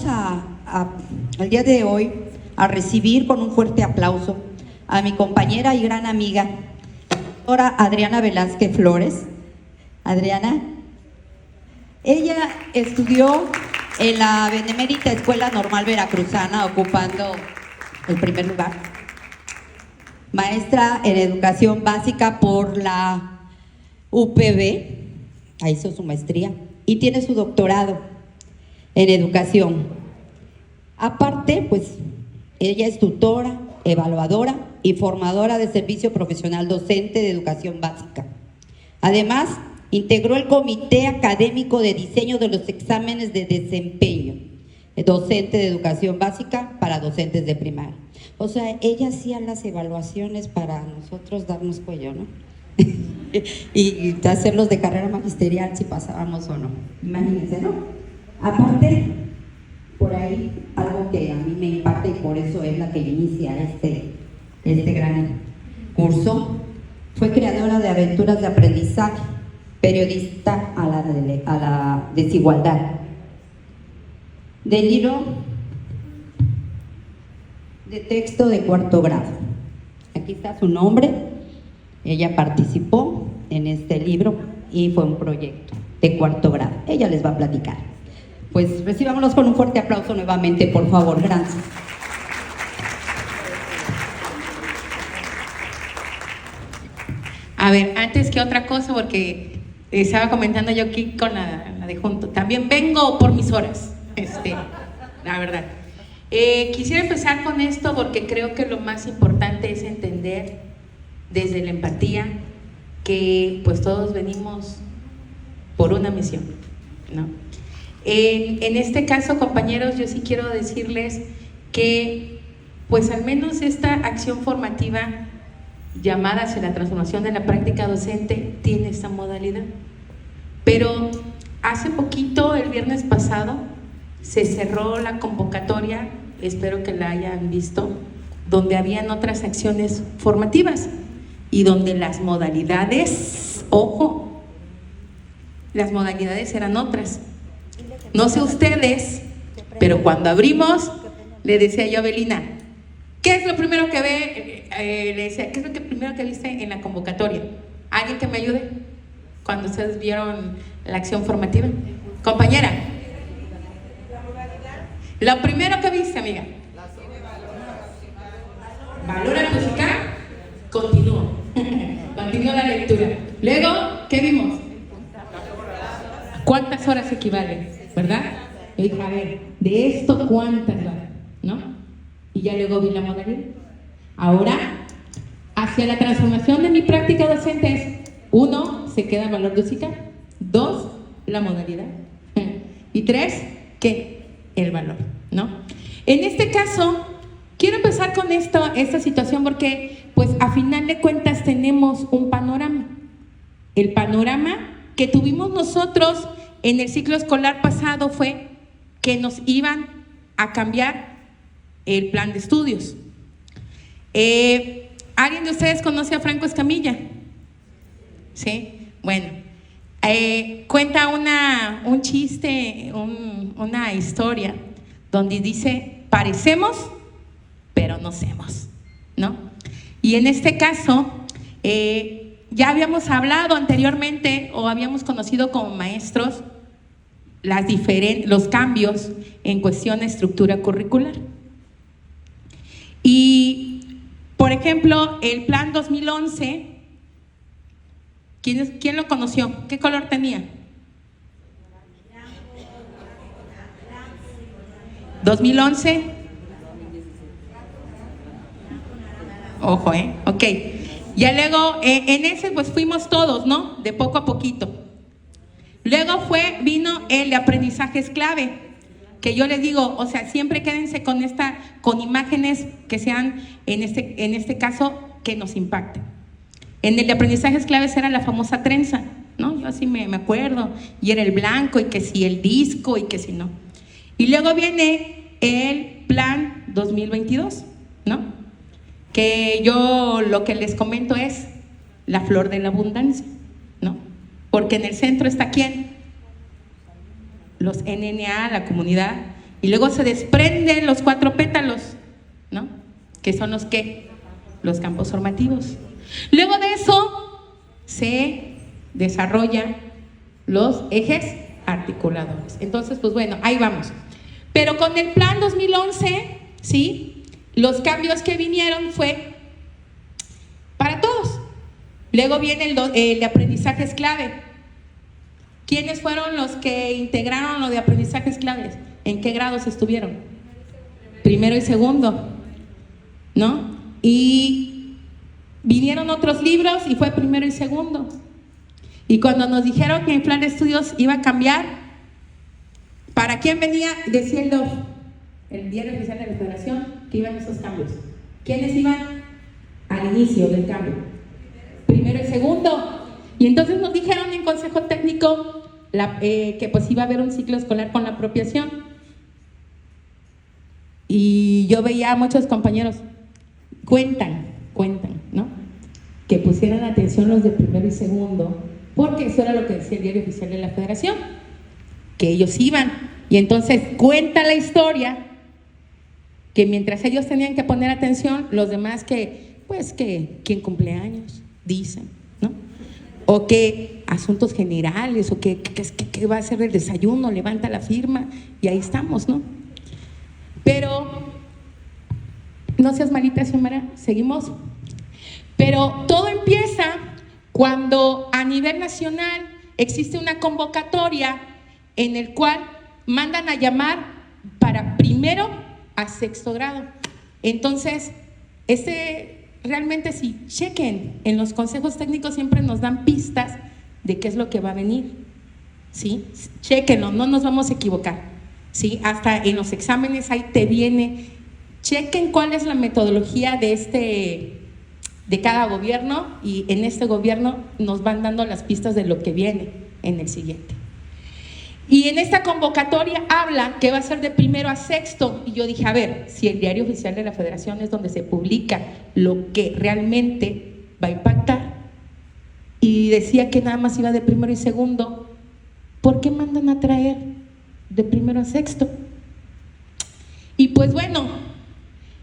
Vamos al día de hoy a recibir con un fuerte aplauso a mi compañera y gran amiga, doctora Adriana Velázquez Flores. Adriana, ella estudió en la Benemérita Escuela Normal Veracruzana, ocupando el primer lugar. Maestra en Educación Básica por la UPB, ahí hizo su maestría, y tiene su doctorado en Educación. Aparte, pues, ella es tutora, evaluadora y formadora de servicio profesional docente de Educación Básica. Además, integró el Comité Académico de Diseño de los Exámenes de Desempeño, docente de Educación Básica para docentes de primaria. O sea, ella hacía las evaluaciones para nosotros darnos cuello, ¿no? y hacerlos de carrera magisterial si pasábamos o no. Imagínense, ¿no? Aparte, por ahí, algo que a mí me impacta y por eso es la que inicia este gran curso, fue creadora de Aventuras de Aprendizaje, periodista a la desigualdad, del libro de texto de cuarto grado. Aquí está su nombre. Ella participó en este libro y fue un proyecto de cuarto grado. Ella les va a platicar. Pues recibámonos con un fuerte aplauso nuevamente, por favor. Gracias. A ver, antes que otra cosa, porque estaba comentando yo aquí con la de junto, también vengo por mis horas, la verdad. Quisiera empezar con esto porque creo que lo más importante es entender desde la empatía que pues todos venimos por una misión, ¿no? En este caso, compañeros, yo sí quiero decirles que pues al menos esta acción formativa llamada hacia la transformación de la práctica docente tiene esta modalidad. Pero hace poquito, el viernes pasado, se cerró la convocatoria, espero que la hayan visto, donde habían otras acciones formativas y donde las modalidades, ojo, las modalidades eran otras. No sé ustedes, pero cuando abrimos, le decía yo a Belina, ¿qué es lo primero que ve? Le decía, ¿qué es lo primero que viste en la convocatoria? ¿Alguien que me ayude? Cuando ustedes vieron la acción formativa. Compañera. Lo primero que viste, amiga. Valora musical. Continúo. Continúo la lectura. Luego, ¿qué vimos? ¿Cuántas horas equivalen? ¿Verdad? Yo dije, a ver, de esto, ¿cuántas van? ¿No? Y ya luego vi la modalidad. Ahora, hacia la transformación de mi práctica docente es, 1, se queda el valor musical. 2, la modalidad. Y 3, ¿qué? El valor, ¿no? En este caso, quiero empezar con esta situación porque, pues, a final de cuentas tenemos un panorama. El panorama que tuvimos nosotros en el ciclo escolar pasado fue que nos iban a cambiar el plan de estudios. ¿Alguien de ustedes conoce a Franco Escamilla? ¿Sí? Bueno, cuenta un chiste, una historia donde dice, parecemos, pero no somos, ¿no? Y en este caso, ya habíamos hablado anteriormente o habíamos conocido como maestros los cambios en cuestión de estructura curricular. Y, por ejemplo, el plan 2011, ¿quién lo conoció? ¿Qué color tenía? 2011. Ojo, ok. Ya luego, en ese pues fuimos todos, ¿no? De poco a poquito. Luego vino el de aprendizajes clave, que yo les digo, o sea, siempre quédense con imágenes que sean, en este caso, que nos impacten. En el de aprendizajes claves era la famosa trenza, ¿no? Yo así me acuerdo, y era el blanco, y que si el disco, y que si no. Y luego viene el plan 2022, ¿no? Que yo lo que les comento es la flor de la abundancia, ¿no? Porque en el centro está ¿quién? Los NNA, la comunidad, Y luego se desprenden los 4 pétalos, ¿no? Que son los campos formativos. Luego de eso se desarrollan los ejes articuladores. Entonces, pues bueno, ahí vamos. Pero con el plan 2011, ¿sí? Los cambios que vinieron fue para todos. Luego viene el de aprendizajes clave. ¿Quiénes fueron los que integraron lo de aprendizajes claves? ¿En qué grados estuvieron? Primero y segundo, ¿no? Y vinieron otros libros y fue primero y segundo. Y cuando nos dijeron que el plan de estudios iba a cambiar, ¿para quién venía? Decía el Diario Oficial de la Federación que iban esos cambios. ¿Quiénes iban al inicio del cambio? Primero y segundo. Y entonces nos dijeron en Consejo Técnico que pues iba a haber un ciclo escolar con la apropiación. Y yo veía a muchos compañeros, cuentan, ¿no? Que pusieran atención los de primero y segundo, porque eso era lo que decía el Diario Oficial de la Federación, que ellos iban. Y entonces cuenta la historia que mientras ellos tenían que poner atención, los demás quién cumpleaños, dicen, ¿no? O que asuntos generales, o que va a ser el desayuno, levanta la firma, y ahí estamos, ¿no? Pero, no seas malita, Xiomara, seguimos. Pero todo empieza cuando a nivel nacional existe una convocatoria en el cual mandan a llamar para primero a sexto grado. Entonces, realmente si chequen, en los consejos técnicos siempre nos dan pistas de qué es lo que va a venir, ¿sí? Chequenlo, no nos vamos a equivocar, ¿sí? Hasta en los exámenes ahí te viene, chequen cuál es la metodología de cada gobierno, y en este gobierno nos van dando las pistas de lo que viene en el siguiente. Y en esta convocatoria habla que va a ser de primero a sexto, y yo dije, a ver, si el Diario Oficial de la Federación es donde se publica lo que realmente va a impactar, y decía que nada más iba de primero y segundo, ¿por qué mandan a traer de primero a sexto? Y pues bueno,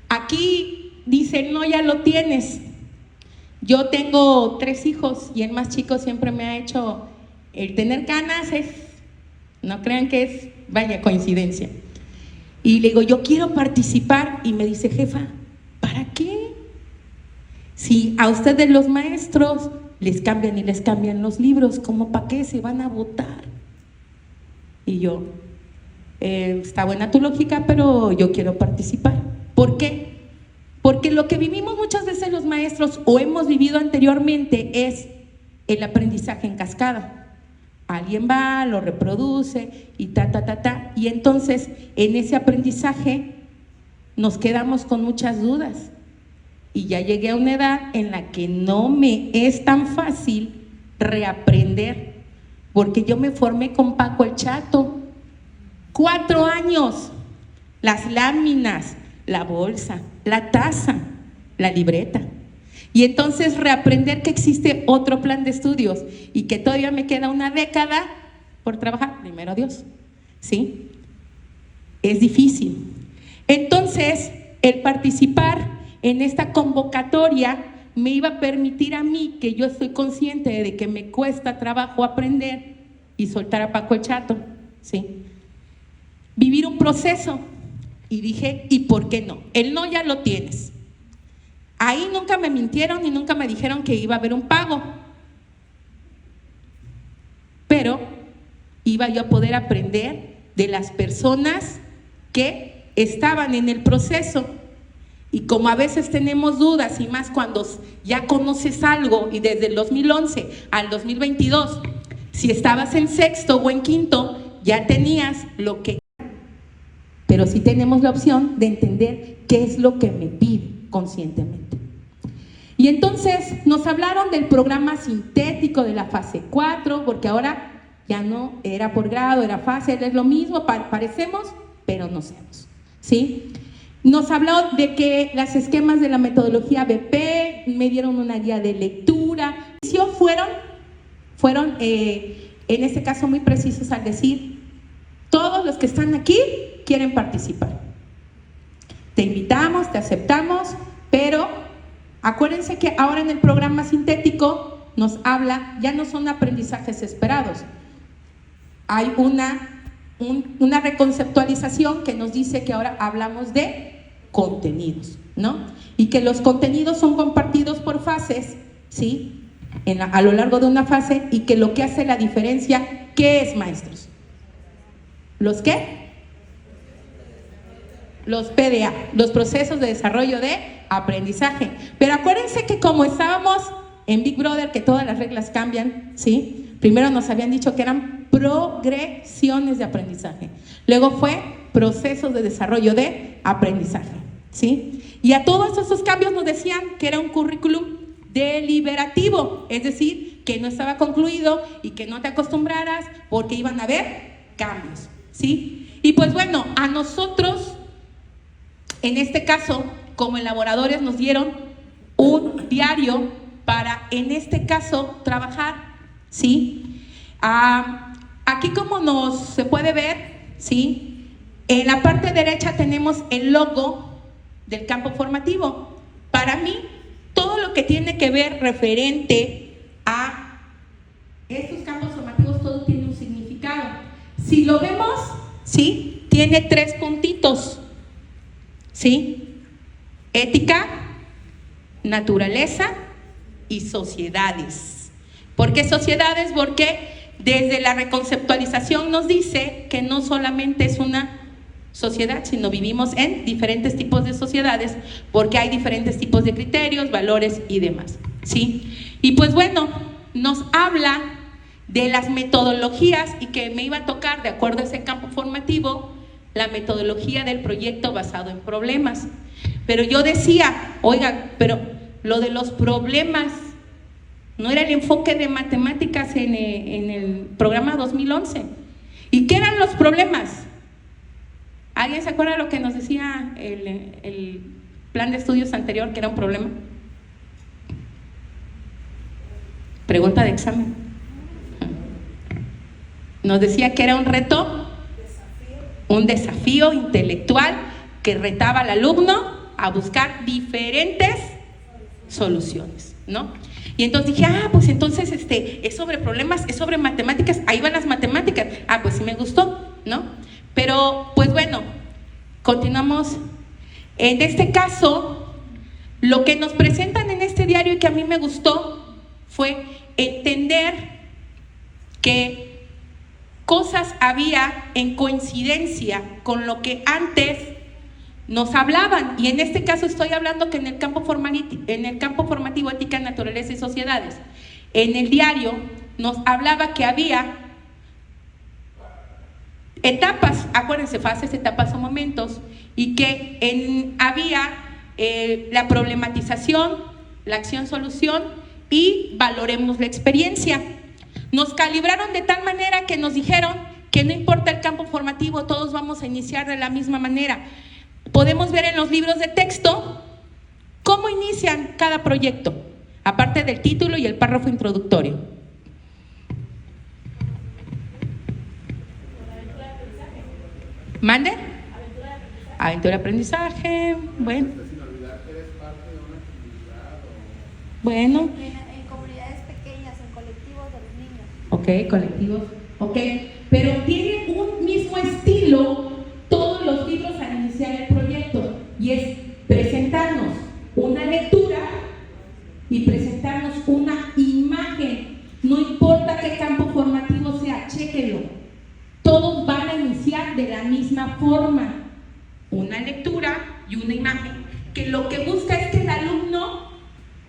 aquí dice, no, ya lo tienes. Yo tengo 3 hijos y el más chico siempre me ha hecho, el tener ganas no crean que es, vaya, coincidencia. Y le digo, yo quiero participar, y me dice, jefa, ¿para qué? Si a ustedes los maestros les cambian y les cambian los libros, ¿cómo para qué se van a votar? Y yo, está buena tu lógica, pero yo quiero participar. ¿Por qué? Porque lo que vivimos muchas veces los maestros, o hemos vivido anteriormente, es el aprendizaje en cascada. Alguien va, lo reproduce y y entonces en ese aprendizaje nos quedamos con muchas dudas. Y ya llegué a una edad en la que no me es tan fácil reaprender, porque yo me formé con Paco el Chato, 4 años, las láminas, la bolsa, la taza, la libreta. Y entonces reaprender que existe otro plan de estudios y que todavía me queda una década por trabajar, primero Dios, ¿sí? Es difícil. Entonces, el participar en esta convocatoria me iba a permitir a mí, que yo estoy consciente de que me cuesta trabajo aprender y soltar a Paco el Chato, ¿sí? Vivir un proceso. Y dije, ¿y por qué no? El no ya lo tienes. Ahí nunca me mintieron y nunca me dijeron que iba a haber un pago. Pero iba yo a poder aprender de las personas que estaban en el proceso. Y como a veces tenemos dudas, y más cuando ya conoces algo, y desde el 2011 al 2022, si estabas en sexto o en quinto, ya tenías lo que... Pero sí tenemos la opción de entender qué es lo que me pide conscientemente. Y entonces nos hablaron del programa sintético de la fase 4, porque ahora ya no era por grado, era fase, es lo mismo, parecemos, pero no somos, ¿sí? Nos habló de que los esquemas de la metodología BP, me dieron una guía de lectura, fueron en este caso muy precisos al decir, todos los que están aquí quieren participar. Te invitamos, te aceptamos, pero acuérdense que ahora en el programa sintético nos habla, ya no son aprendizajes esperados. Hay una reconceptualización que nos dice que ahora hablamos de contenidos, ¿no? Y que los contenidos son compartidos por fases, ¿sí? A lo largo de una fase, y que lo que hace la diferencia, ¿qué es, maestros? ¿Los qué? Los PDA, los procesos de desarrollo de aprendizaje. Pero acuérdense que como estábamos en Big Brother, que todas las reglas cambian, ¿sí? Primero nos habían dicho que eran progresiones de aprendizaje. Luego fue procesos de desarrollo de aprendizaje, ¿sí? Y a todos esos cambios nos decían que era un currículum deliberativo, es decir, que no estaba concluido y que no te acostumbraras porque iban a haber cambios, ¿sí? Y pues bueno, a nosotros, en este caso, como elaboradores, nos dieron un diario para, en este caso, trabajar, ¿sí? Aquí como se puede ver, ¿sí? En la parte derecha tenemos el logo del campo formativo. Para mí, todo lo que tiene que ver referente a estos campos formativos, todo tiene un significado. Si lo vemos, ¿sí? Tiene 3 puntitos, ¿sí? Ética, naturaleza y sociedades. ¿Por qué sociedades? Porque desde la reconceptualización nos dice que no solamente es una sociedad, sino vivimos en diferentes tipos de sociedades, porque hay diferentes tipos de criterios, valores y demás, ¿sí? Y pues bueno, nos habla de las metodologías, y que me iba a tocar, de acuerdo a ese campo formativo, la metodología del proyecto basado en problemas. Pero yo decía, oiga, pero lo de los problemas no era el enfoque de matemáticas en el programa 2011. ¿Y qué eran los problemas? ¿Alguien se acuerda lo que nos decía el plan de estudios anterior, que era un problema? Pregunta de examen. Nos decía que era un reto, un desafío intelectual que retaba al alumno a buscar diferentes soluciones, ¿no? Y entonces dije, pues entonces es sobre problemas, es sobre matemáticas, ahí van las matemáticas. Pues sí me gustó, ¿no? Pero, pues bueno, continuamos. En este caso, lo que nos presentan en este diario y que a mí me gustó fue entender que cosas había en coincidencia con lo que antes nos hablaban. Y en este caso estoy hablando que en el campo formativo ética, naturaleza y sociedades, en el diario nos hablaba que había etapas, acuérdense, fases, etapas o momentos, y que había la problematización, la acción-solución y valoremos la experiencia. Nos calibraron de tal manera que nos dijeron que no importa el campo formativo, todos vamos a iniciar de la misma manera. Podemos ver en los libros de texto cómo inician cada proyecto, aparte del título y el párrafo introductorio. ¿Mande? Aventura de aprendizaje. Bueno. Bueno. En comunidades pequeñas, en colectivos de los niños. Ok, colectivos. Ok, pero tiene un mismo estilo todos los libros al iniciar el proyecto, y es presentarnos una lectura y presentarnos una imagen. No importa qué campo formativo sea, chéquenlo. Todos van a iniciar de la misma forma, una lectura y una imagen, que lo que busca es que el alumno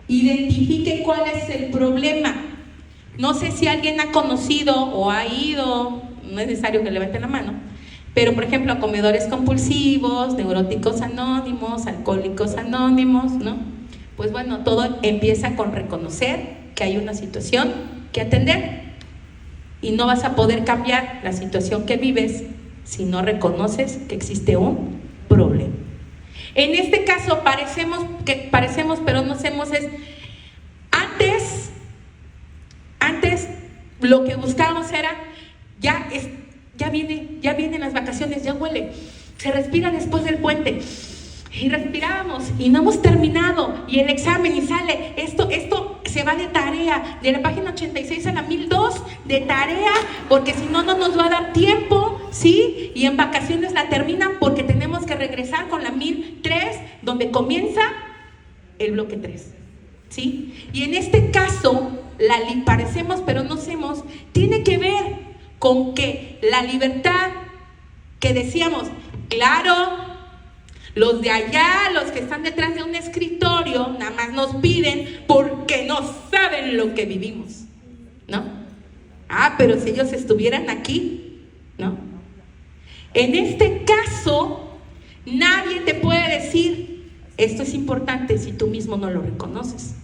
identifique cuál es el problema. No sé si alguien ha conocido o ha ido, no es necesario que levanten la mano, pero por ejemplo a comedores compulsivos, neuróticos anónimos, alcohólicos anónimos, ¿no? Pues bueno, todo empieza con reconocer que hay una situación que atender. Y no vas a poder cambiar la situación que vives si no reconoces que existe un problema. En este caso parecemos, pero no hacemos antes lo que buscábamos era, ya vienen las vacaciones, ya huele, Se respira después del puente. Y respirábamos y no hemos terminado. Y el examen y sale. Esto se va de tarea. De la página 86 a la 1002 de tarea. Porque si no, no nos va a dar tiempo. ¿Sí? Y en vacaciones la terminan porque tenemos que regresar con la 1003, donde comienza el bloque 3. ¿Sí? Y en este caso, parecemos pero no somos, tiene que ver con que la libertad que decíamos, claro, los de allá, los que están detrás de un escritorio, nada más nos piden porque no saben lo que vivimos, ¿no? Pero si ellos estuvieran aquí, ¿no? En este caso, nadie te puede decir, esto es importante si tú mismo no lo reconoces.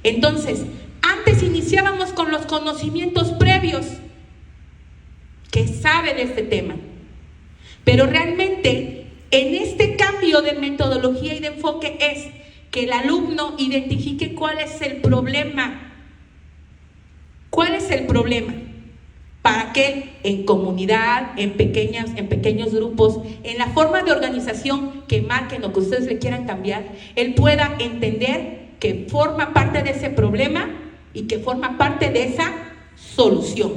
Entonces, antes iniciábamos con los conocimientos previos que sabe de este tema, pero realmente en este cambio de metodología y de enfoque es que el alumno identifique cuál es el problema. ¿Cuál es el problema? Para que en comunidad, en pequeños grupos, en la forma de organización que marquen o que ustedes le quieran cambiar, él pueda entender que forma parte de ese problema y que forma parte de esa solución.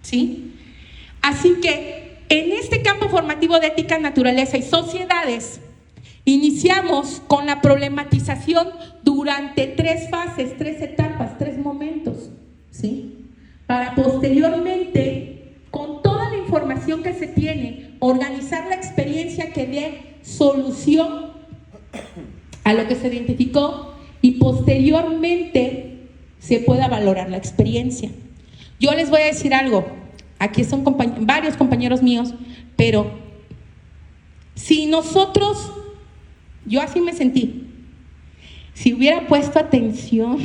¿Sí? Así que en este campo formativo de ética, naturaleza y sociedades, iniciamos con la problematización durante 3 fases, 3 etapas, 3 momentos, ¿sí? Para posteriormente, con toda la información que se tiene, organizar la experiencia que dé solución a lo que se identificó y posteriormente se pueda valorar la experiencia. Yo les voy a decir algo. Aquí son varios compañeros míos, pero si nosotros, yo así me sentí, si hubiera puesto atención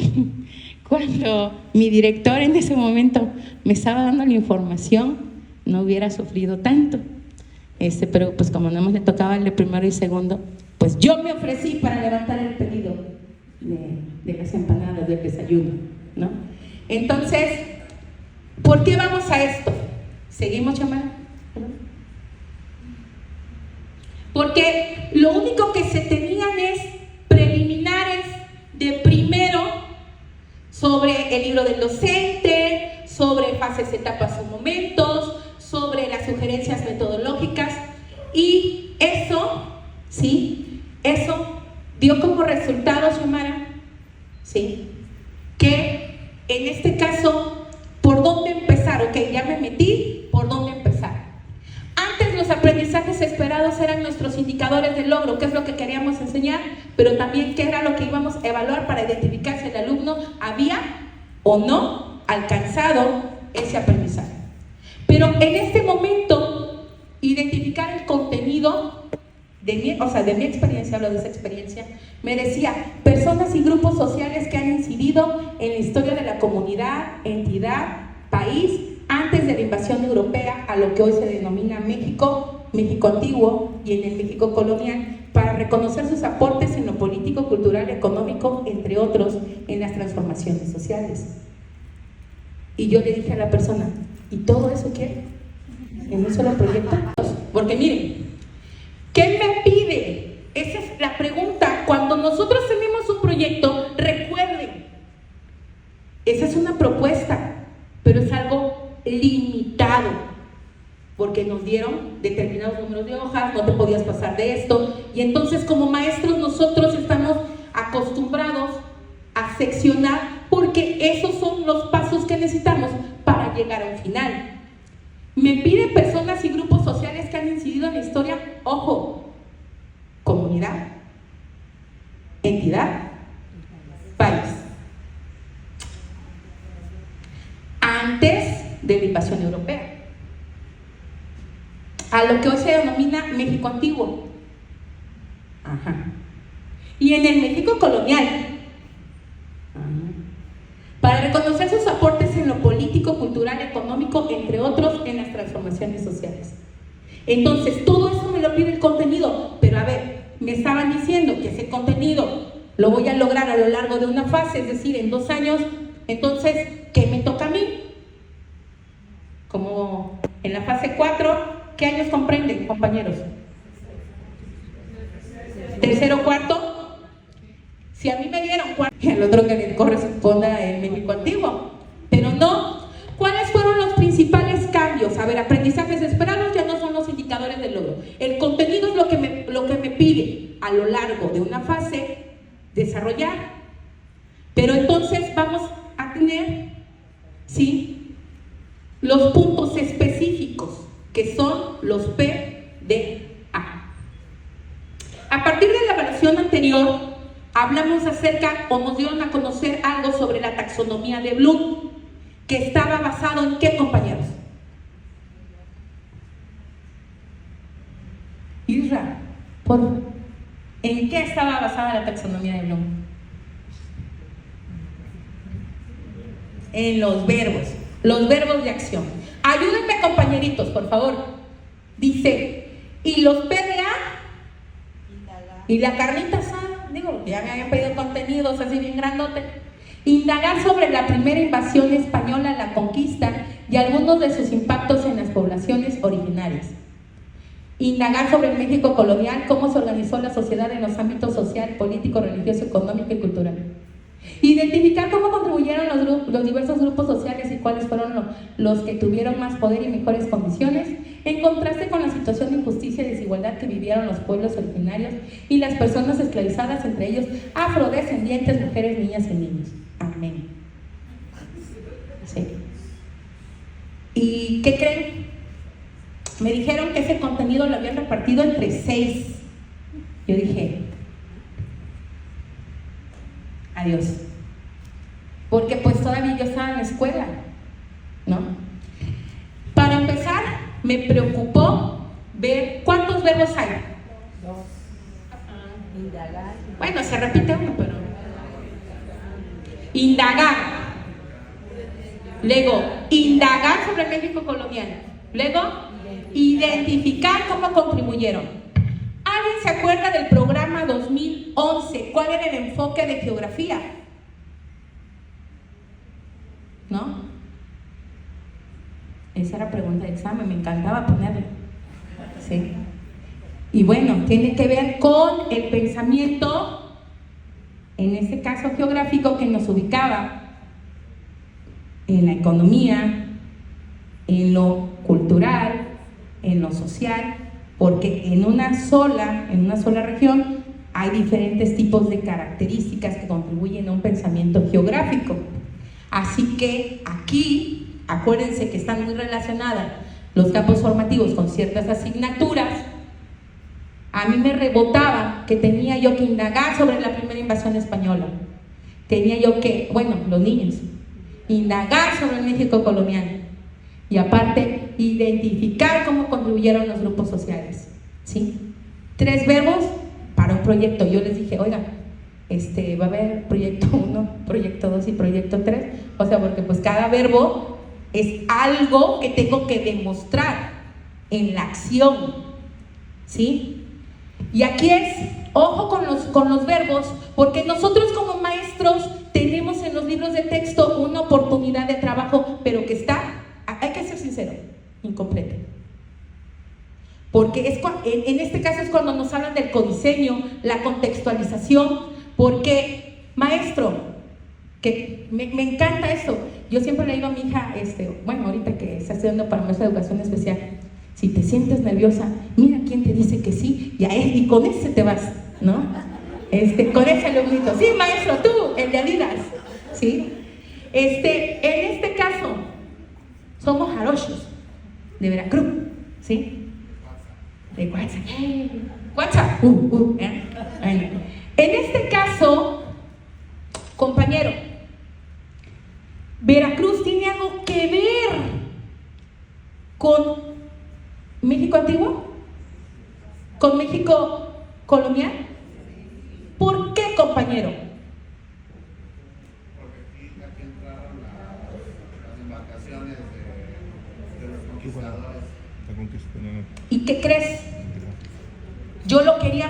cuando mi director en ese momento me estaba dando la información, no hubiera sufrido tanto. Pero pues como no me le tocaba el de primero y segundo, pues yo me ofrecí para levantar el pedido de las empanadas del desayuno, ¿no? Entonces, ¿por qué vamos a esto? ¿Seguimos, Chamara? Porque lo único que se tenían es preliminares de primero sobre el libro del docente, sobre fases, etapas o momentos, sobre las sugerencias metodológicas, y eso, ¿sí? Eso dio como resultado, Xiomara, ¿sí? Que en este caso, ¿por dónde empezar? Ok, ya me metí, ¿por dónde empezar? Antes los aprendizajes esperados eran nuestros indicadores de logro, qué es lo que queríamos enseñar, pero también qué era lo que íbamos a evaluar para identificar si el alumno había o no alcanzado ese aprendizaje. Pero en este momento, identificar el contenido de mi experiencia, hablo de esa experiencia, me decía, personas y grupos sociales que han incidido en la historia de la comunidad, entidad, país, antes de la invasión europea a lo que hoy se denomina México, México antiguo y en el México colonial, para reconocer sus aportes en lo político, cultural, económico, entre otros, en las transformaciones sociales. Y yo le dije a la persona, ¿y todo eso qué? ¿En un solo proyecto? Porque miren, ¿qué me pide? Esa es la pregunta. Cuando nosotros tenemos un proyecto, recuerden, esa es una propuesta, pero es algo limitado, porque nos dieron determinados números de hojas, no te podías pasar de esto, y entonces como maestros nosotros estamos acostumbrados a seccionar, porque esos son los pasos que necesitamos para llegar a un final. Me piden personas y grupos sociales que han incidido en la historia, ojo, comunidad, entidad, país. Antes de la invasión europea, a lo que hoy se denomina México antiguo. Ajá. Y en el México colonial. Ajá. Para reconocer sus aportes en lo político, cultural, económico, entre otros, en las transformaciones sociales. Entonces, todo eso me lo pide el contenido, pero a ver, me estaban diciendo que ese contenido lo voy a lograr a lo largo de una fase, es decir, en 2 años, entonces, ¿qué me toca a mí? Como en la fase 4, ¿qué años comprenden, compañeros? tercero, cuarto. Si a mí me dieron cuarto, y al otro que le corresponda el México antiguo. Pero no. ¿Cuáles fueron los principales cambios? A ver, aprendizajes esperados ya no son los indicadores del logro. El contenido es lo que me pide a lo largo de una fase desarrollar. Pero entonces vamos a tener, ¿sí?, los puntos específicos, que son los PDA. A partir de la evaluación anterior, hablamos acerca, o nos dieron a conocer algo sobre la taxonomía de Bloom, que estaba basado en ¿qué, compañeros? Isra, ¿en qué estaba basada la taxonomía de Bloom? En los verbos de acción. Ayúdenme, compañeritos, por favor. Dice, ¿y los PDA? Y la carnita asada, digo, ya me habían pedido contenidos así bien grandote. Indagar sobre la primera invasión española, la conquista y algunos de sus impactos en las poblaciones originarias. Indagar sobre el México colonial, cómo se organizó la sociedad en los ámbitos social, político, religioso, económico y cultural. Identificar cómo contribuyeron los diversos grupos sociales y cuáles fueron los que tuvieron más poder y mejores condiciones, en contraste con la situación de injusticia y desigualdad que vivieron los pueblos originarios y las personas esclavizadas, entre ellos afrodescendientes, mujeres, niñas y niños. Amén. Sí. ¿Y qué creen? Me dijeron que ese contenido lo habían repartido entre 6. Yo dije, adiós. Porque pues todavía yo estaba en la escuela, ¿no? Para empezar, me preocupó ver cuántos verbos hay. 2. Indagar. Bueno, se repite uno, pero... Indagar. Luego, indagar sobre el México colonial. Luego, identificar cómo contribuyeron. ¿Alguien se acuerda del programa 2011? ¿Cuál era el enfoque de geografía? ¿No? Esa era pregunta de examen, me encantaba ponerla. Sí. Y bueno, tiene que ver con el pensamiento, en este caso geográfico, que nos ubicaba en la economía, en lo cultural, en lo social, porque en una sola región hay diferentes tipos de características que contribuyen a un pensamiento geográfico. Así que aquí, acuérdense que están muy relacionadas los campos formativos con ciertas asignaturas. A mí me rebotaba que tenía yo que indagar sobre la primera invasión española. Tenía yo que, bueno, los niños, indagar sobre el México colonial. Y aparte, identificar cómo contribuyeron los grupos sociales, ¿sí? 3 verbos para un proyecto. Yo les dije, oigan, va a haber proyecto 1, proyecto 2 y proyecto 3. O sea, porque pues cada verbo es algo que tengo que demostrar en la acción, ¿sí? Y aquí es, ojo con los verbos, porque nosotros como maestros tenemos en los libros de texto una oportunidad de trabajo, pero que está, hay que ser sincero, incompleta. Porque en este caso es cuando nos hablan del codiseño, la contextualización, porque, maestro, que me encanta eso. Yo siempre le digo a mi hija, bueno, ahorita que está estudiando para maestra de educación especial, si te sientes nerviosa, mira quién te dice que sí, y con ese te vas, ¿no? Con ese alumnito. Sí, maestro, tú, el de Adidas, ¿sí? En este caso, somos jarochos de Veracruz, ¿sí? De WhatsApp. WhatsApp. En este caso, compañero, Veracruz tiene algo que ver con México antiguo, con México colonial. ¿Por qué, compañero? Porque aquí entraron las embarcaciones de los conquistadores. ¿Y qué crees? Yo lo quería,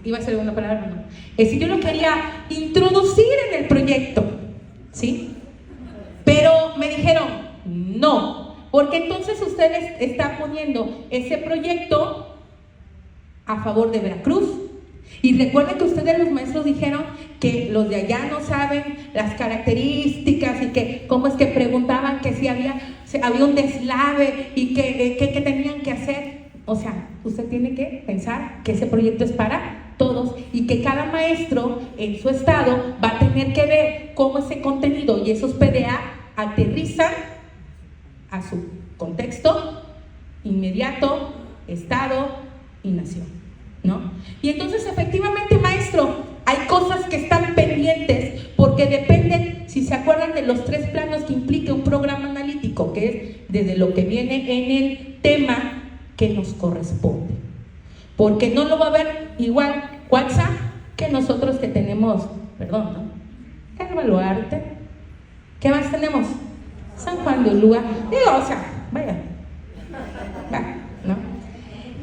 iba a ser una palabra, no. Yo lo quería introducir en el proyecto, ¿sí? Pero me dijeron, no, porque entonces ustedes están poniendo ese proyecto a favor de Veracruz Y recuerden que ustedes los maestros dijeron que los de allá no saben las características y que cómo es que preguntaban que si había un deslave y que tenían que hacer. O sea, usted tiene que pensar que ese proyecto es para todos y que cada maestro en su estado va a tener que ver cómo ese contenido y esos PDA aterrizan a su contexto inmediato, estado y nación, ¿no? Y entonces efectivamente, maestro, hay cosas que están pendientes porque dependen, si se acuerdan, de los 3 planos que implica un programa analítico, que es desde lo que viene en el tema que nos corresponde, porque no lo va a ver igual WhatsApp que nosotros que tenemos, perdón, ¿no? El Baluarte, ¿qué más tenemos? San Juan de Ulúa, digo, o sea, vaya, ¿no?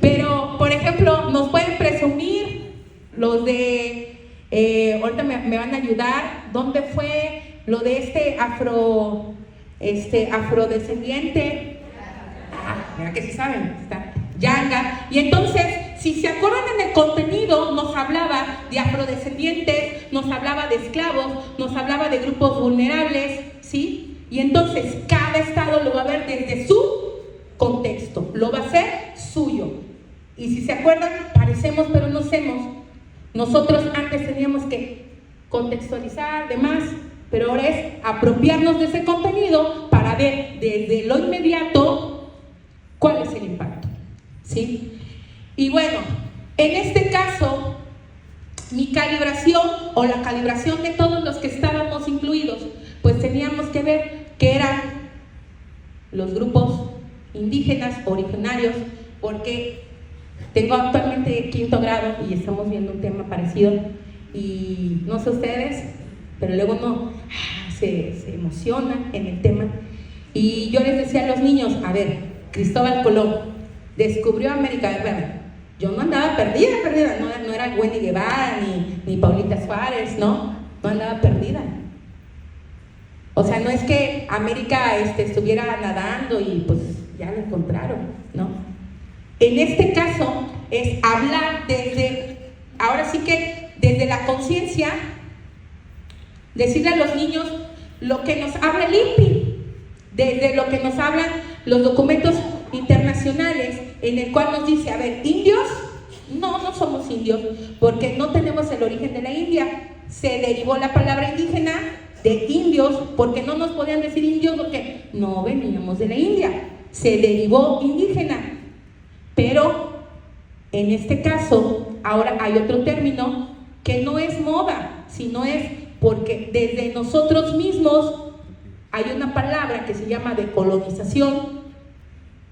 Pero, por ejemplo, nos pueden presumir los de, ahorita me van a ayudar, ¿dónde fue lo de afrodescendiente? Mira que sí saben, está Yanga. Y entonces, si se acuerdan, en el contenido nos hablaba de afrodescendientes, nos hablaba de esclavos, nos hablaba de grupos vulnerables, ¿sí? Y entonces cada estado lo va a ver desde su contexto, lo va a hacer suyo. Y si se acuerdan, parecemos pero no hacemos. Nosotros antes teníamos que contextualizar, demás, pero ahora es apropiarnos de ese contenido para ver desde lo inmediato cuál es el impacto, ¿sí? Y bueno, en este caso, mi calibración o la calibración de todos los que estábamos incluidos, pues teníamos que ver que eran los grupos indígenas originarios, porque tengo actualmente 5º grado y estamos viendo un tema parecido y no sé ustedes, pero luego uno se emociona en el tema. Y yo les decía a los niños, a ver, Cristóbal Colón descubrió América. Yo no andaba perdida, no era Wendy Guevara ni Paulita Suárez, no andaba perdida. O sea, no es que América estuviera nadando y pues ya lo encontraron, ¿no? En este caso es hablar ahora sí que desde la conciencia, decirle a los niños lo que nos habla el INPI, desde lo que nos hablan los documentos internacionales, en el cual nos dice, a ver, ¿indios? No somos indios, porque no tenemos el origen de la India. Se derivó la palabra indígena de indios, porque no nos podían decir indios porque no veníamos de la India. Se derivó indígena. Pero en este caso, ahora hay otro término que no es moda, sino es porque desde nosotros mismos hay una palabra que se llama decolonización.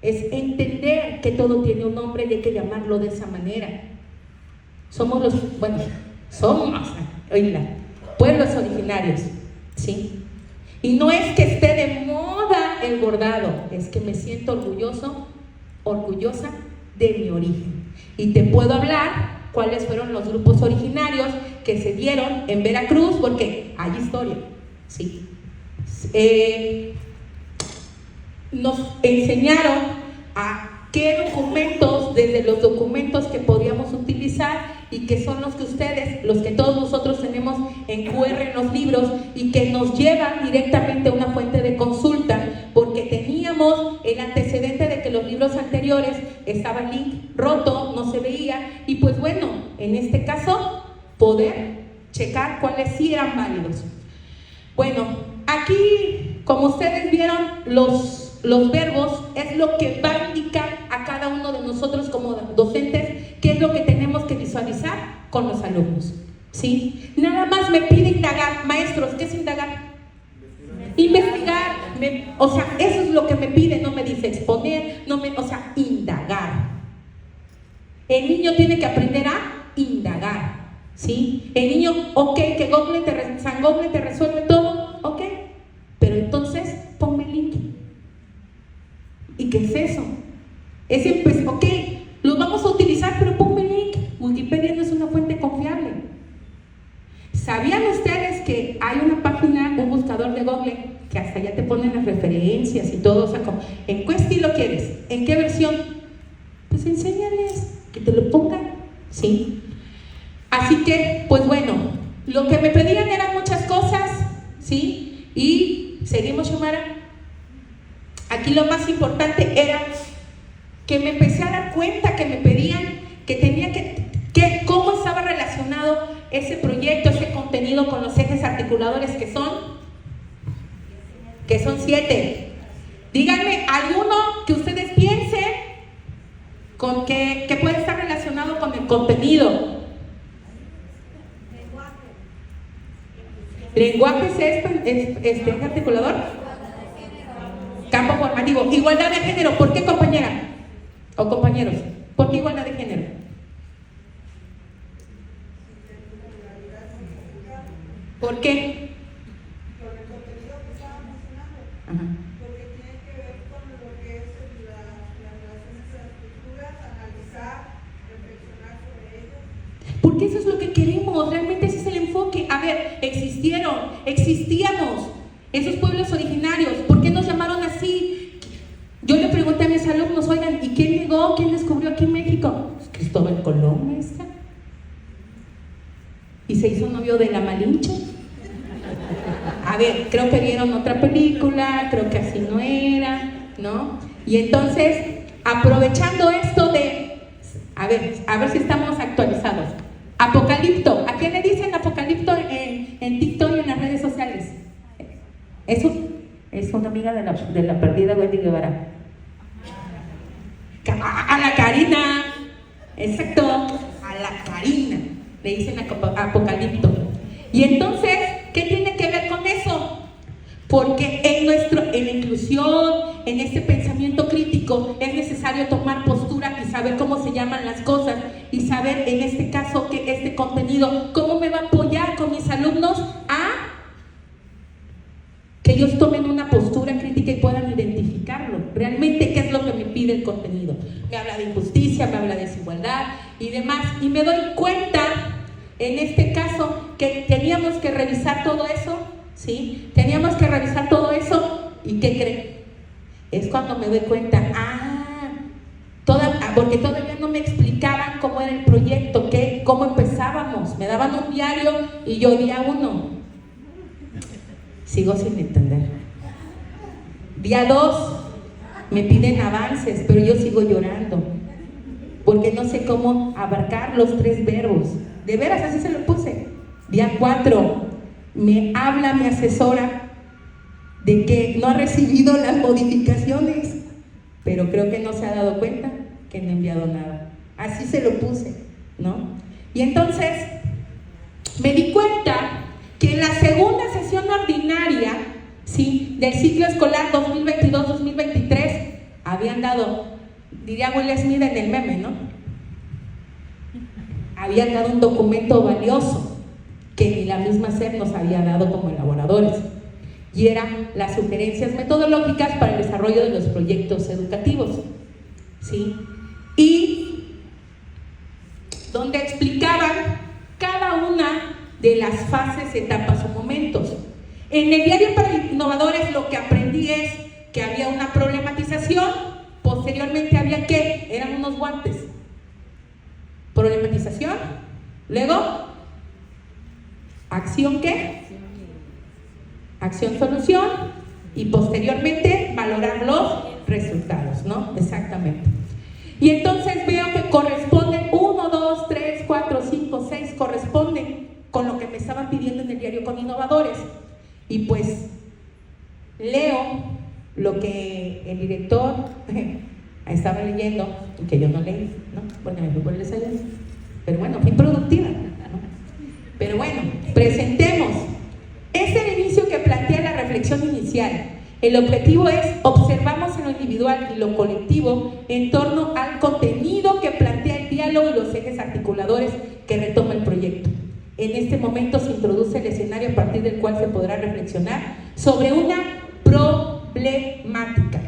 Es entender que todo tiene un nombre y hay que llamarlo de esa manera. Somos pueblos originarios, ¿sí? Y no es que esté de moda el bordado, es que me siento orgullosa de mi origen. Y te puedo hablar cuáles fueron los grupos originarios que se dieron en Veracruz, porque hay historia, ¿sí? Nos enseñaron a qué documentos, desde los documentos que podíamos utilizar y que son los que todos nosotros tenemos en QR en los libros y que nos llevan directamente a una fuente de consulta, porque teníamos el antecedente de que los libros anteriores estaba el link roto, no se veía, y pues bueno, en este caso, poder checar cuáles sí eran válidos. Bueno, aquí, como ustedes vieron, los verbos es lo que va a indicar a cada uno de nosotros como docentes qué es lo que tenemos que visualizar con los alumnos, ¿sí? Nada más me pide indagar. Maestros, ¿qué es indagar? Investigar. O sea, eso es lo que me pide, no me dice exponer, indagar. El niño tiene que aprender a indagar, ¿sí? El niño, ok, que San Google te resuelve todo, ok, pero entonces ponme el link. ¿Y qué es eso? Ok, los vamos a utilizar, pero ponme el link. Wikipedia no es una fuente confiable. ¿Sabían ustedes que hay una página, un buscador de Google, que hasta ya te ponen las referencias y todo? O sea, ¿en qué estilo quieres? ¿En qué versión? Pues enséñales que te lo pongan, ¿sí? Así que, pues bueno, lo que me pedían eran muchas cosas, ¿sí? Y seguimos, Xiomara. Aquí lo más importante era que me empecé a dar cuenta que me pedían que tenía que cómo estaba relacionado ese proyecto, ese contenido con los ejes articuladores que son 7. Díganme alguno que ustedes piensen con que puede estar relacionado con el contenido. ¿Lenguaje es articulador? Campo formativo. Igualdad de género. ¿Por qué, compañera? O compañeros. ¿Por qué igualdad de género? ¿Por qué? Por el contenido que estaba mencionando. Ajá. Porque tiene que ver con lo que es las relaciones de las culturas, analizar, reflexionar sobre ellas. Porque eso es lo que queremos, realmente ese es el enfoque. A ver, existíamos esos pueblos originarios. ¿Por qué nos llamaron así? Yo le pregunté a mis alumnos, oigan, ¿y quién llegó? ¿Quién descubrió aquí en México? Pues Cristóbal Colón, maestra. ¿Y se hizo novio de la Malinche? A ver, creo que vieron otra película, creo que así no era, ¿no? Y entonces, aprovechando esto de, a ver si estamos actualizados. Apocalipto, ¿a quién le dicen apocalipto en TikTok y en las redes sociales? Es una amiga de la perdida Wendy Guevara. A la Karina, exacto, a la Karina le dicen apocalipto. Y entonces, ¿qué tiene que ver con eso? Porque en la inclusión, en este pensamiento crítico, es necesario tomar postura y saber cómo se llaman las cosas y saber, en este caso, que este contenido, cómo me va a apoyar con mis alumnos a que ellos tomen una postura crítica y puedan identificarlo. Realmente, ¿qué es lo que me pide el contenido? Me habla de injusticia, me habla de desigualdad y demás. Y me doy cuenta, en este caso, que teníamos que revisar todo eso, ¿sí? Teníamos que revisar todo eso. ¿Y qué creen? Es cuando me doy cuenta, porque todavía no me explicaban cómo era el proyecto, cómo empezábamos. Me daban un diario y yo día 1. Sigo sin entender. Día 2, me piden avances, pero yo sigo llorando, porque no sé cómo abarcar los 3 verbos. De veras, así se lo puse. Día 4, me habla mi asesora de que no ha recibido las modificaciones, pero creo que no se ha dado cuenta que no he enviado nada. Así se lo puse, ¿no? Y entonces me di cuenta que en la segunda sesión ordinaria, ¿sí?, del ciclo escolar 2022-2023 habían dado, diría Will Smith en el meme, ¿no? Habían dado un documento valioso que ni la misma SEP nos había dado como elaboradores, y eran las sugerencias metodológicas para el desarrollo de los proyectos educativos, ¿sí? Y donde explicaban cada una de las fases, etapas o momentos. En el diario para innovadores lo que aprendí es que había una problematización, posteriormente había ¿qué? Eran unos guantes. Problematización, luego acción ¿qué? Acción-solución, y posteriormente valorar los resultados, ¿no? Exactamente. Y entonces veo que corresponden 1, 2, 3, 4, 5, 6, corresponden con lo que me estaban pidiendo en el diario con innovadores. Y pues leo lo que el director estaba leyendo, que yo no leí, ¿no? Porque me fui por el desayuno. Pero bueno, fui productiva, ¿no? Pero bueno, presentemos. Es el inicio que plantea la reflexión inicial. El objetivo es observamos en lo individual y lo colectivo en torno al contenido que plantea el diálogo y los ejes articuladores que retoma el proyecto. En este momento se introduce el escenario a partir del cual se podrá reflexionar sobre una problemática.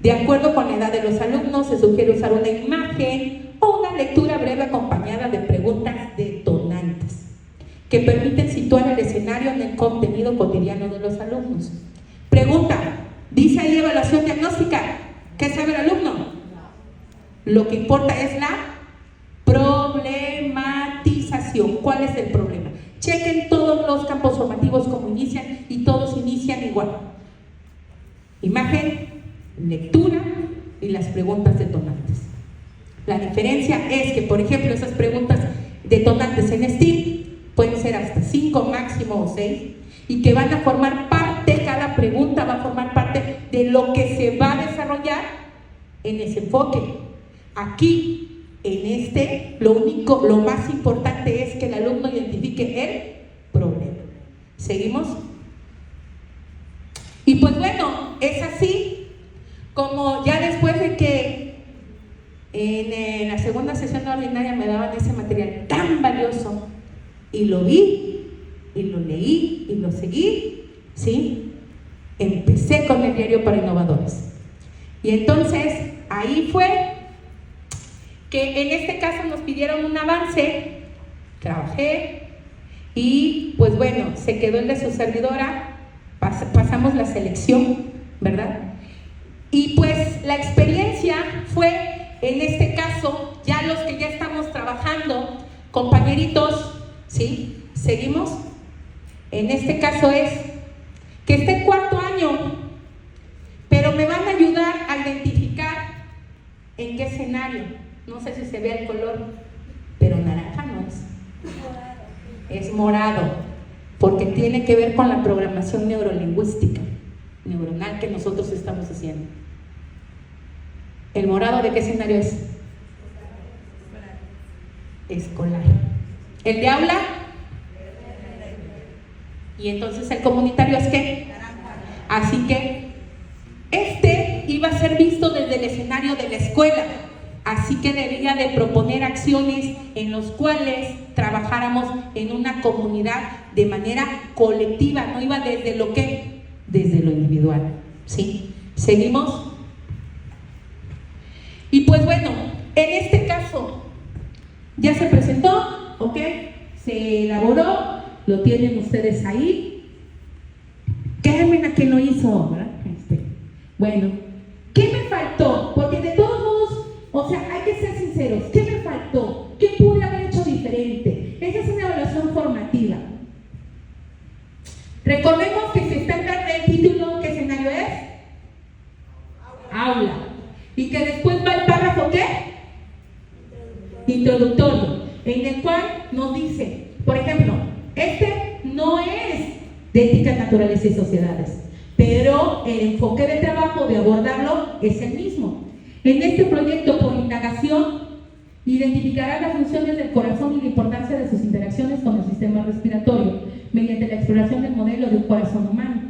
De acuerdo con la edad de los alumnos, se sugiere usar una imagen o una lectura breve acompañada de preguntas detonantes que permiten situar el escenario en el contenido cotidiano de los alumnos. Pregunta, dice ahí evaluación diagnóstica. ¿Qué sabe el alumno? Lo que importa es la problemática. es el problema. Chequen todos los campos formativos como inician y todos inician igual. Imagen, lectura y las preguntas detonantes. La diferencia es que, por ejemplo, esas preguntas detonantes en STEAM pueden ser hasta 5 máximo o 6 y que van a formar parte, cada pregunta va a formar parte de lo que se va a desarrollar en ese enfoque. Aquí, en lo más importante es que el alumno identifique el problema. ¿Seguimos? Y pues bueno, es así como ya después de que en la segunda sesión de ordinaria me daban ese material tan valioso y lo vi y lo leí y lo seguí, ¿sí? Empecé con el diario para innovadores. Y entonces ahí fue que en este caso nos pidieron un avance, trabajé y pues bueno, se quedó el de su servidora, pasamos la selección, ¿verdad? Y pues la experiencia fue, en este caso, ya los que ya estamos trabajando, compañeritos, ¿sí? ¿Seguimos? En este caso es que esté cuarto año, pero me van a ayudar a identificar en qué escenario. No sé si se ve el color, pero naranja no es morado, porque tiene que ver con la programación neurolingüística, neuronal que nosotros estamos haciendo. ¿El morado de qué escenario es? Escolar. ¿El de aula? Y entonces el comunitario es ¿qué? Así que este iba a ser visto desde el escenario de la escuela, así que debía de proponer acciones en los cuales trabajáramos en una comunidad de manera colectiva, no iba desde lo que, desde lo individual, ¿sí? ¿Seguimos? Y pues bueno, en este caso ya se presentó, ¿ok? Se elaboró, lo tienen ustedes ahí. Carmen, ¿a qué lo hizo? ¿Verdad? Bueno, ¿qué me faltó? Porque de todos modos, o sea, hay que ser sinceros, ¿qué me faltó? ¿Qué pude haber hecho diferente? Esa es una evaluación formativa. Recordemos que si está en el título, ¿qué escenario es? Aula. Y que después va el párrafo, ¿qué? Introductorio, en el cual nos dice, por ejemplo, este no es de ética, naturaleza y sociedades, pero el enfoque de trabajo de abordarlo es el mismo. En este proyecto, por indagación, identificará las funciones del corazón y la importancia de sus interacciones con el sistema respiratorio mediante la exploración del modelo de un corazón humano.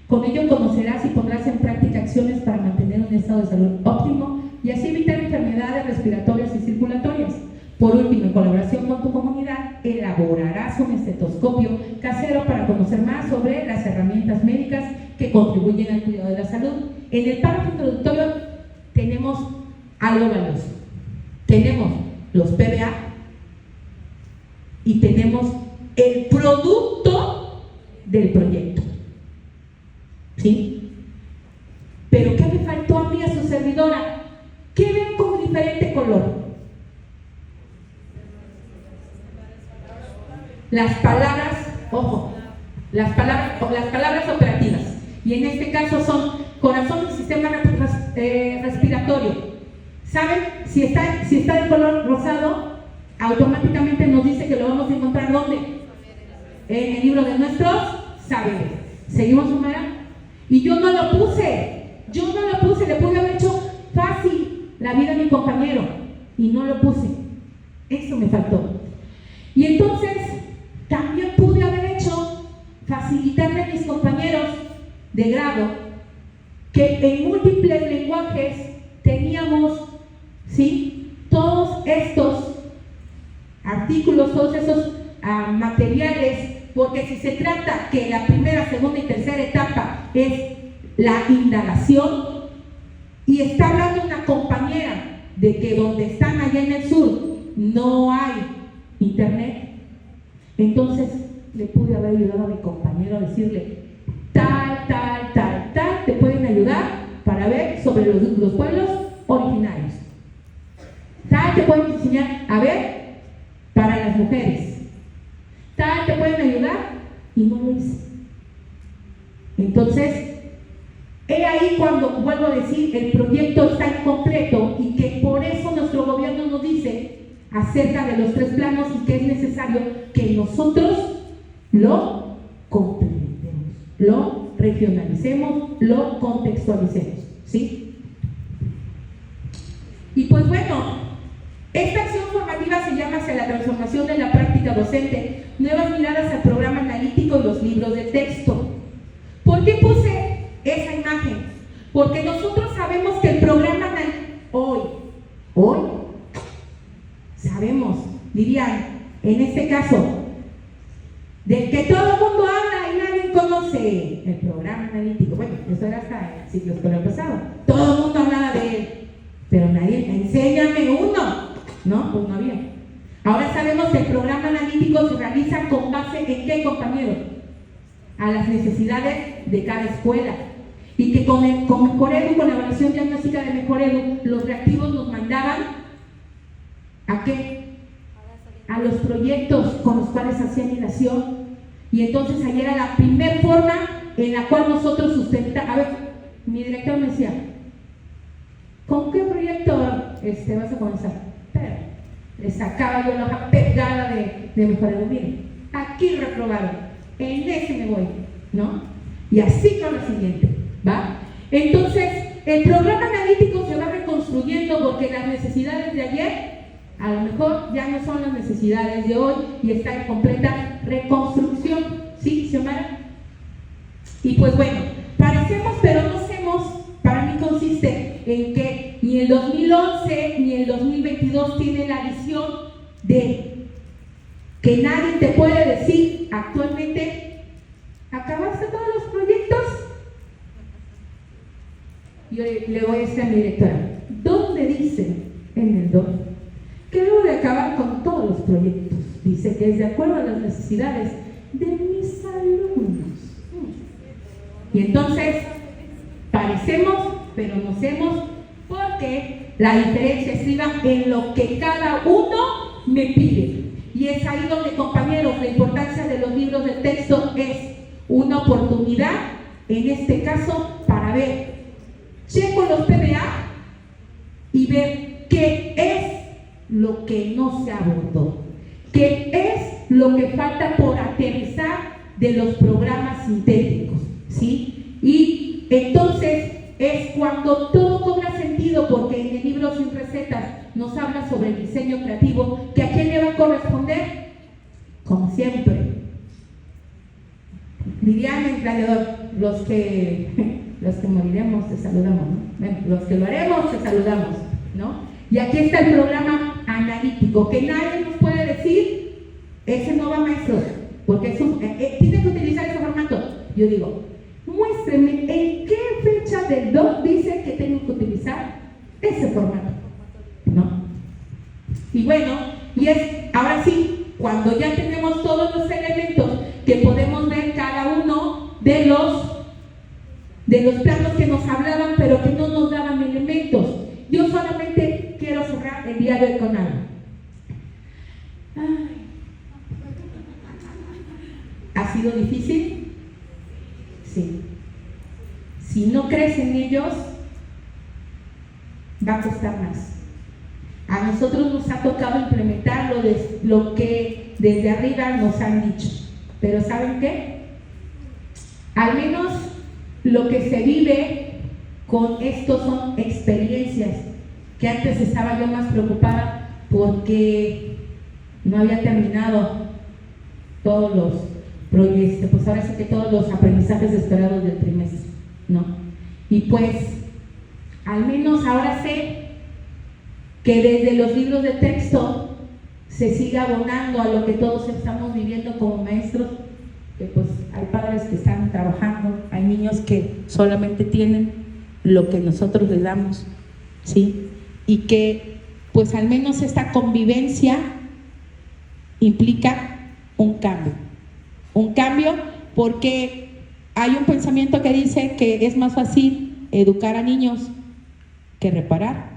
Con ello conocerás y pondrás en práctica acciones para mantener un estado de salud óptimo y así evitar enfermedades respiratorias y circulatorias. Por último, en colaboración con tu comunidad, elaborarás un estetoscopio casero para conocer más sobre las herramientas médicas que contribuyen al cuidado de la salud. En el párrafo introductorio tenemos algo valioso. Tenemos los PBA y tenemos el producto del proyecto. ¿Sí? Pero ¿qué me faltó a mí, a su servidora? ¿Qué ven con diferente color? Las palabras, ojo, las palabras operativas. Y en este caso son corazón y sistema respiratorio. ¿Saben? Si está de color rosado, automáticamente nos dice que lo vamos a encontrar ¿dónde? En el libro de nuestros saberes. ¿Seguimos, Sumara? Y yo no lo puse, le pude haber hecho fácil la vida a mi compañero y no lo puse. Eso me faltó. Y entonces también pude haber hecho facilitarle a mis compañeros de grado que en múltiples lenguajes teníamos, ¿sí?, todos estos artículos, todos esos materiales, porque si se trata que la primera, segunda y tercera etapa es la indagación y está hablando una compañera de que donde están allá en el sur no hay internet, entonces le pude haber ayudado a mi compañero a decirle tal, te pueden ayudar para ver sobre los pueblos originarios, tal, te pueden enseñar a ver para las mujeres, tal, te pueden ayudar, y no lo hice. Entonces, he ahí cuando vuelvo a decir, el proyecto está incompleto y que por eso nuestro gobierno nos dice acerca de los 3 planos y que es necesario que nosotros lo complementemos, lo regionalicemos, lo contextualicemos, ¿sí? Y pues bueno, esta acción formativa se llama Hacia la transformación de la práctica docente, nuevas miradas al programa analítico y los libros de texto. ¿Por qué puse esa imagen? Porque nosotros sabemos que el programa analítico, hoy, sabemos, dirían, en este caso, del que todo el mundo habla y nadie conoce, el programa analítico. Bueno, eso era hasta el siglo pasado. Todo el mundo hablaba de él, pero nadie, enséñame uno, ¿no? Pues no había. Ahora sabemos que el programa analítico se realiza con base en ¿qué, compañeros? A las necesidades de cada escuela. Y que con Mejor Edu, con la evaluación diagnóstica de Mejor Edu, los reactivos nos mandaban ¿a qué? A los proyectos con los cuales hacían hilación. Y entonces ahí era la primera forma en la cual nosotros sustentábamos. A ver, mi director me decía, ¿con qué proyecto vas a comenzar? Pero le sacaba yo la hoja pegada de Mejor Edu. Miren, aquí reprobaron, en ese me voy, ¿no? Y así con lo siguiente, ¿va? Entonces, el programa analítico se va reconstruyendo porque las necesidades de ayer a lo mejor ya no son las necesidades de hoy y está en completa reconstrucción, ¿sí, Xiomara? Y pues bueno, parecemos pero no hacemos, para mí consiste en que ni el 2011 ni el 2022 tiene la visión de que nadie te puede decir actualmente, ¿acabaste todos los proyectos? Yo le voy a decir a mi directora, ¿dónde dice en el 2? Que debo de acabar con todos los proyectos. Dice que es de acuerdo a las necesidades de mis alumnos. Y entonces, parecemos, pero no hacemos, porque la diferencia estriba en lo que cada uno me pide. Y es ahí donde, compañeros, la importancia de los libros de texto es una oportunidad, en este caso, para ver, checo los PBA y ver qué es lo que no se abordó, qué es lo que falta por aterrizar de los programas sintéticos, ¿sí? Y entonces es cuando todo cobra sentido, porque en el libro Sin Recetas nos habla sobre el diseño creativo, que a quién le va a corresponder, como siempre, dirían en Gladiador, los que moriremos te saludamos, ¿no? Bueno, los que lo haremos te saludamos, ¿no? Y aquí está el programa analítico, que nadie nos puede decir, ese no va, maestro, porque tiene que utilizar ese formato. Yo digo, muéstrenme en qué fecha del 2 dice que tengo que utilizar ese formato, ¿no? Y bueno, y es ahora sí, cuando ya tenemos todos los elementos que podemos ver cada uno de los planos que nos hablaban, pero que no nos daban elementos. Yo solamente quiero cerrar el día de hoy con algo. ¿Ha sido difícil? Sí. Si no crees en ellos, va a costar más. A nosotros nos ha tocado implementar lo que desde arriba nos han dicho. Pero ¿saben qué? Al menos lo que se vive con esto son experiencias, que antes estaba yo más preocupada porque no había terminado todos los proyectos, pues ahora sí que todos los aprendizajes esperados del trimestre, ¿no? Y pues, al menos ahora sé que desde los libros de texto se sigue abonando a lo que todos estamos viviendo como maestros, que pues hay padres que están trabajando, hay niños que solamente tienen lo que nosotros les damos, ¿sí? Y que pues al menos esta convivencia implica un cambio porque hay un pensamiento que dice que es más fácil educar a niños que reparar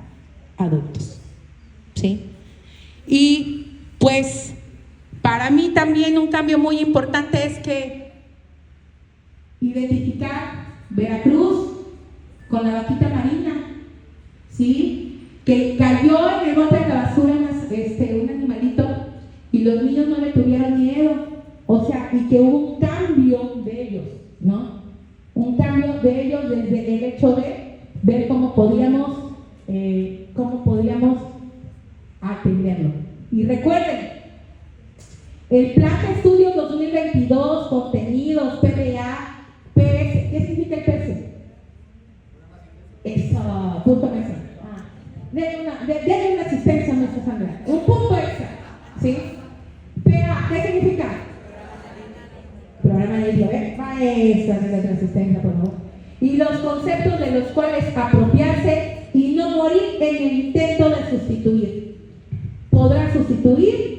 adultos, ¿sí? Y pues Para mí también un cambio muy importante es que identificar Veracruz con la vaquita marina, ¿sí? Que cayó en el bote de la basura un animalito y los niños no le tuvieron miedo, o sea, y que hubo un cambio de ellos, ¿no? Un cambio de ellos desde el hecho de ver cómo podíamos atenderlo. Y recuerden, el Plan de Estudios 2022, contenidos, PBA, PS, ¿qué significa el PS? Eso, punto extra. Denle una asistencia a nuestra Sandra. Un punto extra, ¿sí? PA, ¿qué significa? Programa de isla, maestra de nuestra asistencia, por favor. Y los conceptos de los cuales apropiarse y no morir en el intento de sustituir. Podrá sustituir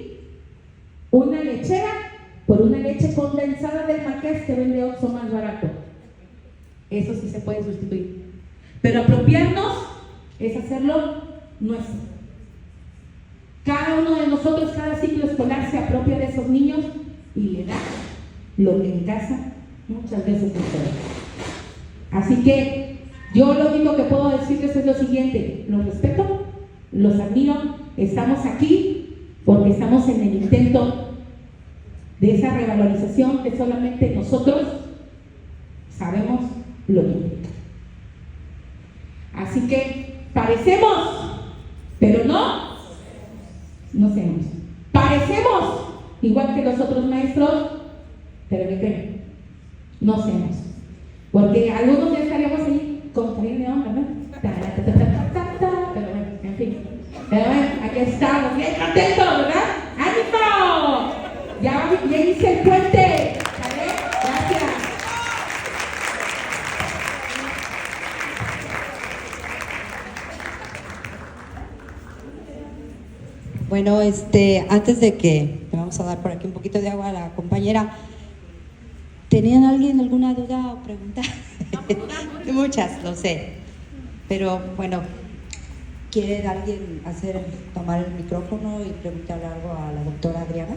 una lechera por una leche condensada del Marqués que vende Oxxo más barato. Eso sí se puede sustituir. Pero apropiarnos es hacerlo nuestro. Cada uno de nosotros, cada ciclo escolar se apropia de esos niños y le da lo que en casa muchas veces no se da. Así que yo lo único que puedo decirles es lo siguiente: los respeto, los admiro, estamos aquí porque estamos en el intento de esa revalorización que solamente nosotros sabemos lo que implica. Así que parecemos, pero no somos. Parecemos igual que los otros maestros, pero ¿qué creen? No somos. Porque algunos ya estaríamos ahí con Karim León, ¿verdad? Pero bueno, en fin. Pero bueno, aquí estamos, bien contentos, ¿verdad? ¡Ánimo! Ya hice el puente. ¿Vale? Gracias. Bueno, antes de que le vamos a dar por aquí un poquito de agua a la compañera, ¿tenían alguna duda o pregunta? Muchas, lo sé. Pero bueno, ¿quiere alguien tomar el micrófono y preguntarle algo a la doctora Adriana?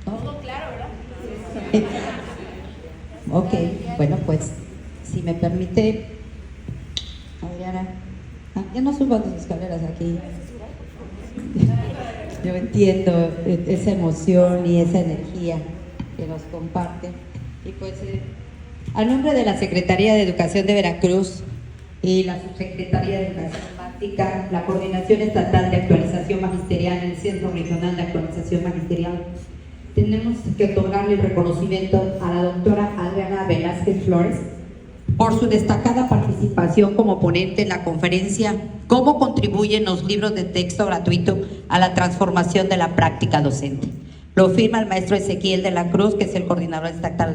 ¿No? Claro, ¿verdad? Ok, bueno, pues si me permite, Adriana, ya no subas las escaleras aquí. Yo entiendo esa emoción y esa energía que nos comparte. Y pues, a nombre de la Secretaría de Educación de Veracruz y la Subsecretaría de Educación Básica, la Coordinación Estatal de Actualización Magisterial en el Centro Regional de Actualización Magisterial, tenemos que otorgarle el reconocimiento a la doctora Adriana Velázquez Flores por su destacada participación como ponente en la conferencia ¿Cómo contribuyen los libros de texto gratuito a la transformación de la práctica docente? Lo firma el maestro Ezequiel de la Cruz, que es el coordinador estatal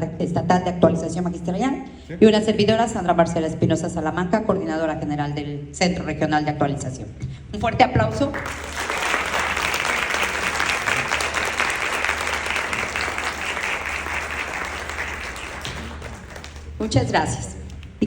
de actualización magisterial, y una servidora, Sandra Marcela Espinosa Salamanca, coordinadora general del Centro Regional de Actualización. Un fuerte aplauso. Muchas gracias. Y